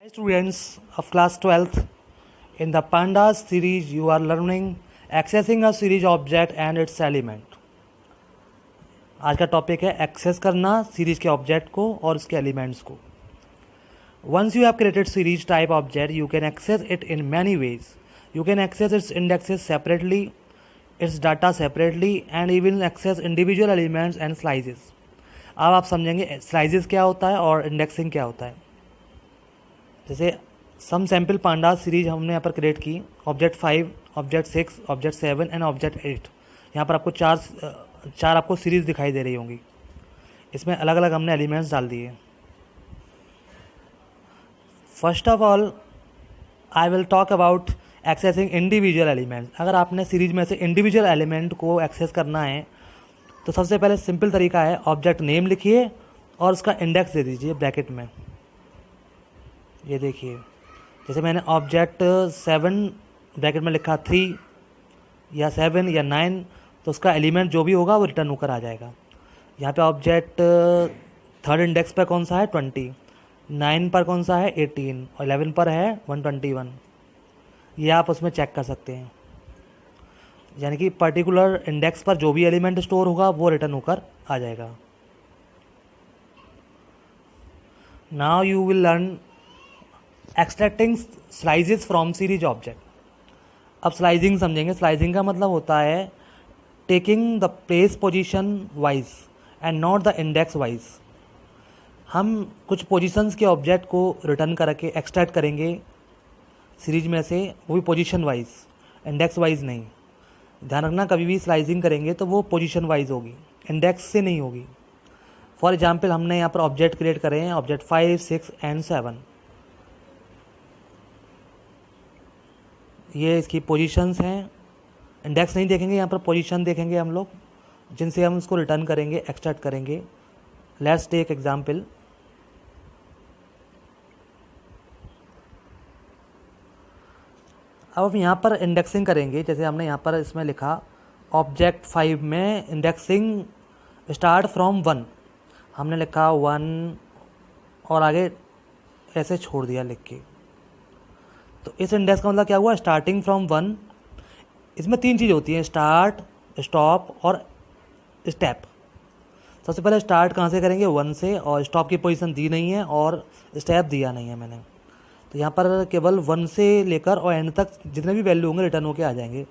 Hi students of class 12th, in the pandas series you are learning accessing a series object and its element. आज का topic है access करना series के object को और उसके एलिमेंट्स को. Once you have created series type object, you can access it in many ways. You can access its indexes separately, its data separately, and even access individual elements and slices. अब आप समझेंगे slices क्या होता है और indexing क्या होता है. जैसे सम सैम्पल पांडा सीरीज हमने यहाँ पर क्रिएट की, object 5, object 6, object 7 and object 8. यहाँ पर आपको चार आपको सीरीज दिखाई दे रही होंगी. इसमें अलग अलग हमने एलिमेंट्स डाल दिए. First of all I will talk about accessing individual element. अगर आपने सीरीज में से इंडिविजुअल एलिमेंट को एक्सेस करना है तो सबसे पहले सिंपल तरीका है, ऑब्जेक्ट नेम लिखिए और उसका इंडेक्स दे दीजिए ब्रैकेट में. ये देखिए, जैसे मैंने ऑब्जेक्ट 7 ब्रैकेट में लिखा 3 या 7 या 9, तो उसका एलिमेंट जो भी होगा वो रिटर्न होकर आ जाएगा. यहाँ पे ऑब्जेक्ट थर्ड इंडेक्स पर कौन सा है 20, 9 पर कौन सा है 18 और 11 पर है 121. ये आप उसमें चेक कर सकते हैं. यानी कि पर्टिकुलर इंडेक्स पर जो भी एलिमेंट स्टोर होगा वो रिटर्न होकर आ जाएगा. Now you will learn extracting slices from series object. अब स्लाइसिंग समझेंगे. स्लाइसिंग का मतलब होता है taking the place position wise and not the index wise. हम कुछ पोजीशंस के ऑब्जेक्ट को रिटर्न करके एक्सट्रैक्ट करेंगे सीरीज में से, वो भी पोजीशन वाइज, इंडेक्स वाइज नहीं. ध्यान रखना, कभी भी स्लाइसिंग करेंगे तो वो पोजीशन वाइज होगी, इंडेक्स से नहीं होगी. फॉर एग्जाम्पल हमने यहाँ पर ऑब्जेक्ट क्रिएट करे हैं, ऑब्जेक्ट 5, 6 एंड 7. ये इसकी पोजीशंस हैं. इंडेक्स नहीं देखेंगे, यहाँ पर पोजीशन देखेंगे हम लोग, जिनसे हम इसको रिटर्न करेंगे, एक्सट्रैक्ट करेंगे. Let's take example. अब हम यहाँ पर इंडेक्सिंग करेंगे. जैसे हमने यहाँ पर इसमें लिखा ऑब्जेक्ट 5 में इंडेक्सिंग स्टार्ट फ्रॉम 1. हमने लिखा 1 और आगे ऐसे छोड़ दिया लिख के. तो इस इंडेक्स का मतलब क्या हुआ, स्टार्टिंग फ्रॉम 1. इसमें 3 चीज़ होती हैं, स्टार्ट, स्टॉप और स्टेप. सबसे पहले स्टार्ट कहाँ से करेंगे, 1 से, और स्टॉप की पोजीशन दी नहीं है और स्टेप दिया नहीं है मैंने. तो यहाँ पर केवल 1 से लेकर और एंड तक जितने भी वैल्यू होंगे रिटर्न होके आ जाएंगे.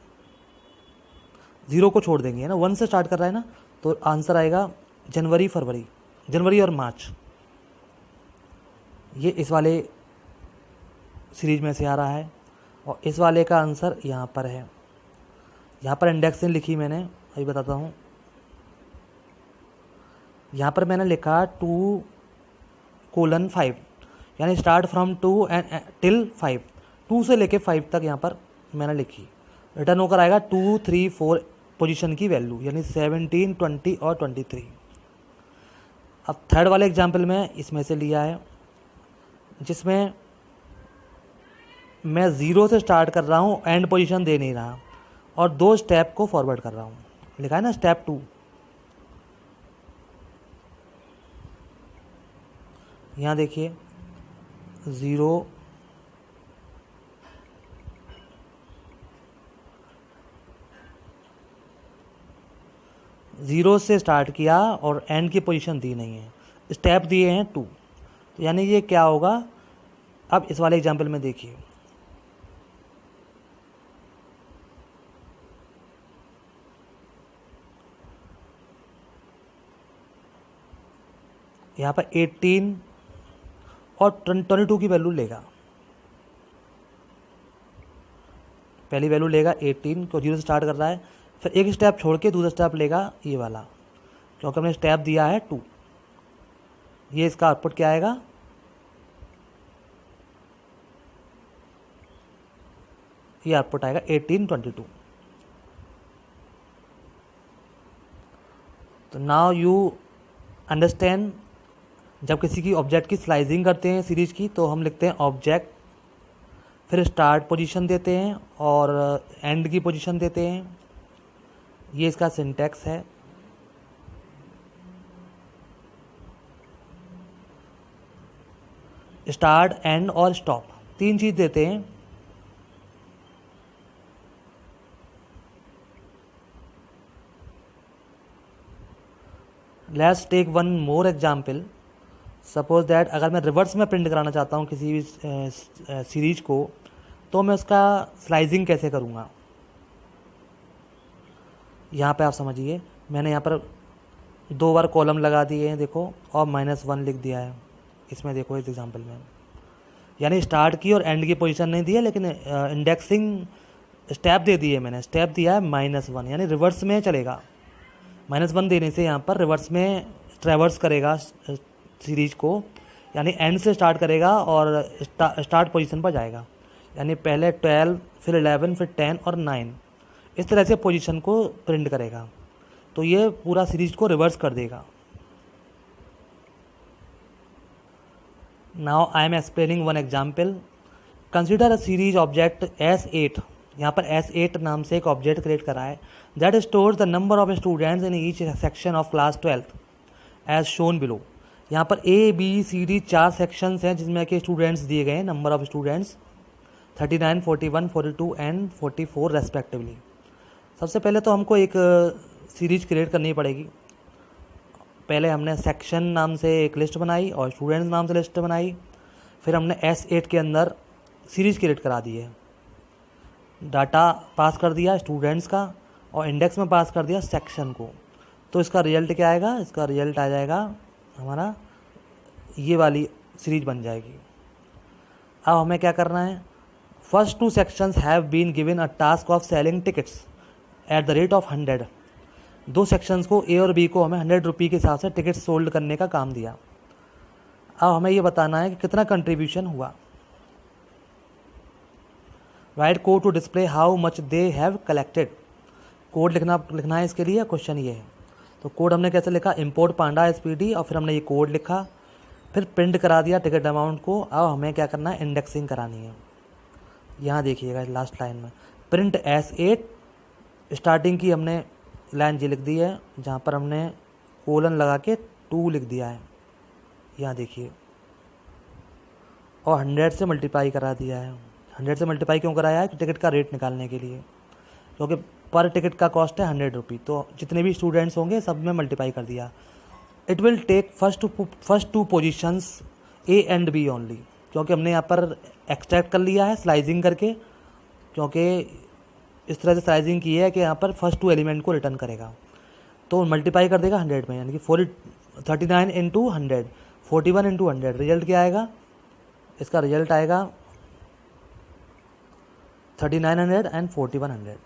0 को छोड़ देंगे, है ना. 1 से स्टार्ट कर रहा है ना, तो आंसर आएगा जनवरी, फरवरी, जनवरी और मार्च. ये इस वाले सीरीज में से आ रहा है और इस वाले का आंसर यहाँ पर है. यहाँ पर इंडेक्सिंग लिखी मैंने, अभी बताता हूँ. यहाँ पर मैंने लिखा 2:5, यानी स्टार्ट फ्रॉम 2 एंड टिल 5. 2 से लेके 5 तक यहाँ पर मैंने लिखी. रिटर्न होकर आएगा 2, 3, 4 पोजीशन की वैल्यू, यानी 17, 20 और 23. अब थर्ड वाले एग्जाम्पल में इसमें से लिया है, जिसमें मैं 0 से स्टार्ट कर रहा हूँ, एंड पोजीशन दे नहीं रहा, और 2 स्टेप को फॉरवर्ड कर रहा हूँ. लिखा है ना स्टेप 2. यहाँ देखिए 0, 0 से स्टार्ट किया और एंड की पोजीशन दी नहीं है, स्टेप दिए हैं 2. तो यानी ये क्या होगा, अब इस वाले एग्जाम्पल में देखिए. यहाँ पर 18 और 22 की वैल्यू लेगा. पहली वैल्यू लेगा 18 को, 0 से स्टार्ट कर रहा है. फिर एक स्टेप छोड़ के दूसरा स्टेप लेगा ये वाला, क्योंकि हमने स्टेप दिया है 2. ये इसका आउटपुट क्या आएगा, ये आउटपुट आएगा 18, 22. तो नाउ यू अंडरस्टैंड, जब किसी की ऑब्जेक्ट की स्लाइसिंग करते हैं सीरीज की, तो हम लिखते हैं ऑब्जेक्ट, फिर स्टार्ट पोजीशन देते हैं और एंड की पोजीशन देते हैं. ये इसका सिंटैक्स है. स्टार्ट, एंड और स्टॉप, तीन चीज़ देते हैं। Let's take one more example. Suppose that अगर मैं रिवर्स में प्रिंट कराना चाहता हूँ किसी भी सीरीज को, तो मैं उसका स्लाइजिंग कैसे करूँगा। यहाँ पे आप समझिए, मैंने यहाँ पर 2 बार कॉलम लगा दिए हैं देखो, और -1 लिख दिया है इसमें, देखो इस एग्जांपल में, यानी स्टार्ट की और एंड की पोजीशन नहीं दी है, लेकिन इंडेक्सिंग स्टेप दे दिए मैंने। स्टेप दिया है -1, यानी रिवर्स में चलेगा। -1 देने से यहाँ पर रिवर्स में ट्रेवर्स करेगा सीरीज को, यानी एंड से स्टार्ट करेगा और स्टार्ट पोजीशन पर जाएगा, यानी पहले 12, फिर 11, फिर 10 और 9, इस तरह से पोजीशन को प्रिंट करेगा। तो ये पूरा सीरीज को रिवर्स कर देगा। Now I am explaining one example. Consider a series object S8। यहाँ पर S8 नाम से एक ऑब्जेक्ट क्रिएट करा है, that stores the number of students in each section of class 12 as shown below. यहाँ पर ABCD 4 सेक्शंस हैं जिसमें कि स्टूडेंट्स दिए गए हैं, number of students 39, 41, 42 and 44 respectively. सबसे पहले तो हमको एक सीरीज क्रिएट करनी पड़ेगी। पहले हमने सेक्शन नाम से एक लिस्ट बनाई और स्टूडेंट्स नाम से लिस्ट बनाई, फिर हमने S8 के अंदर सीरीज क्रिएट करा दी है। डाटा पास कर दिया स्टूडेंट्स का और इंडेक्स में पास कर दिया सेक्शन को। तो इसका रिजल्ट क्या आएगा, इसका रिजल्ट आ जाएगा हमारा ये वाली सीरीज बन जाएगी। अब हमें क्या करना है, first 2 sections have been given a task of selling tickets at the rate of 100। 2 sections को A और B को हमें 100 रुपये के हिसाब से टिकट सोल्ड करने का काम दिया। अब हमें ये बताना है कि कितना कंट्रीब्यूशन हुआ। Write code to display how much they have collected. Code लिखना है इसके लिए, क्वेश्चन ये है। तो कोड हमने कैसे लिखा, इम्पोर्ट पांडा SPD, और फिर हमने ये कोड लिखा, फिर प्रिंट करा दिया टिकट अमाउंट को। अब हमें क्या करना है, इंडेक्सिंग करानी है। यहाँ देखिएगा लास्ट लाइन में प्रिंट S8, स्टार्टिंग की हमने लाइन जी लिख दी है, जहाँ पर हमने कोलन लगा के 2 लिख दिया है, यहाँ देखिए, और 100 से मल्टीप्लाई करा दिया है। 100 से मल्टीप्लाई क्यों कराया है, कि टिकट का रेट निकालने के लिए, क्योंकि पर टिकट का कॉस्ट है 100 रुपये, तो जितने भी स्टूडेंट्स होंगे सब में मल्टीप्लाई कर दिया। It will take first two positions A and B only, क्योंकि हमने यहाँ पर एक्सट्रैक्ट कर लिया है स्लाइजिंग करके, क्योंकि इस तरह से स्लाइजिंग की है कि यहाँ पर फर्स्ट 2 एलिमेंट को रिटर्न करेगा। तो मल्टीप्लाई कर देगा 100 में, यानी कि 39 इंटू 100, 41 इंटू 100। रिजल्ट क्या आएगा, इसका रिजल्ट आएगा 3900 एंड 4100।